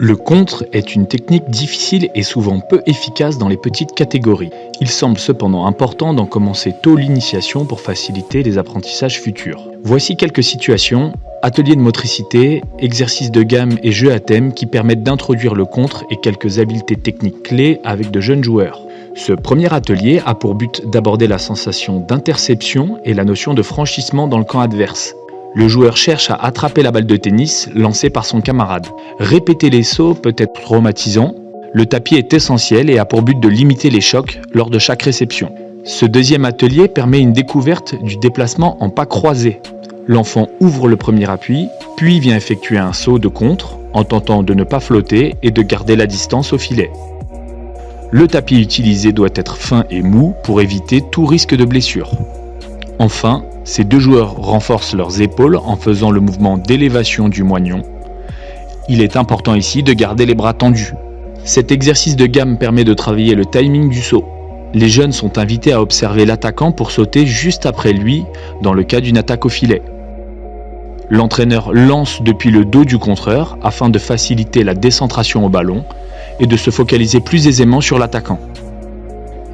Le contre est une technique difficile et souvent peu efficace dans les petites catégories. Il semble cependant important d'en commencer tôt l'initiation pour faciliter les apprentissages futurs. Voici quelques situations, ateliers de motricité, exercices de gamme et jeux à thème qui permettent d'introduire le contre et quelques habiletés techniques clés avec de jeunes joueurs. Ce premier atelier a pour but d'aborder la sensation d'interception et la notion de franchissement dans le camp adverse. Le joueur cherche à attraper la balle de tennis lancée par son camarade. Répéter les sauts peut être traumatisant. Le tapis est essentiel et a pour but de limiter les chocs lors de chaque réception. Ce deuxième atelier permet une découverte du déplacement en pas croisés. L'enfant ouvre le premier appui, puis vient effectuer un saut de contre en tentant de ne pas flotter et de garder la distance au filet. Le tapis utilisé doit être fin et mou pour éviter tout risque de blessure. Enfin, ces deux joueurs renforcent leurs épaules en faisant le mouvement d'élévation du moignon. Il est important ici de garder les bras tendus. Cet exercice de gamme permet de travailler le timing du saut. Les jeunes sont invités à observer l'attaquant pour sauter juste après lui dans le cas d'une attaque au filet. L'entraîneur lance depuis le dos du contreur afin de faciliter la décentration au ballon et de se focaliser plus aisément sur l'attaquant.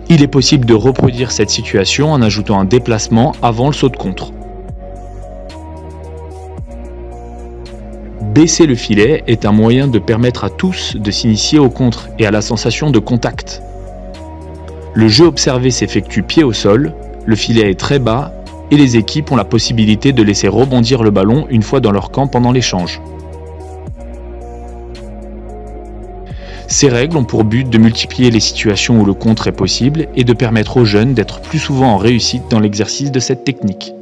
Il est possible de reproduire cette situation en ajoutant un déplacement avant le saut de contre. Baisser le filet est un moyen de permettre à tous de s'initier au contre et à la sensation de contact. Le jeu observé s'effectue pied au sol, le filet est très bas et les équipes ont la possibilité de laisser rebondir le ballon une fois dans leur camp pendant l'échange. Ces règles ont pour but de multiplier les situations où le contre est possible et de permettre aux jeunes d'être plus souvent en réussite dans l'exercice de cette technique.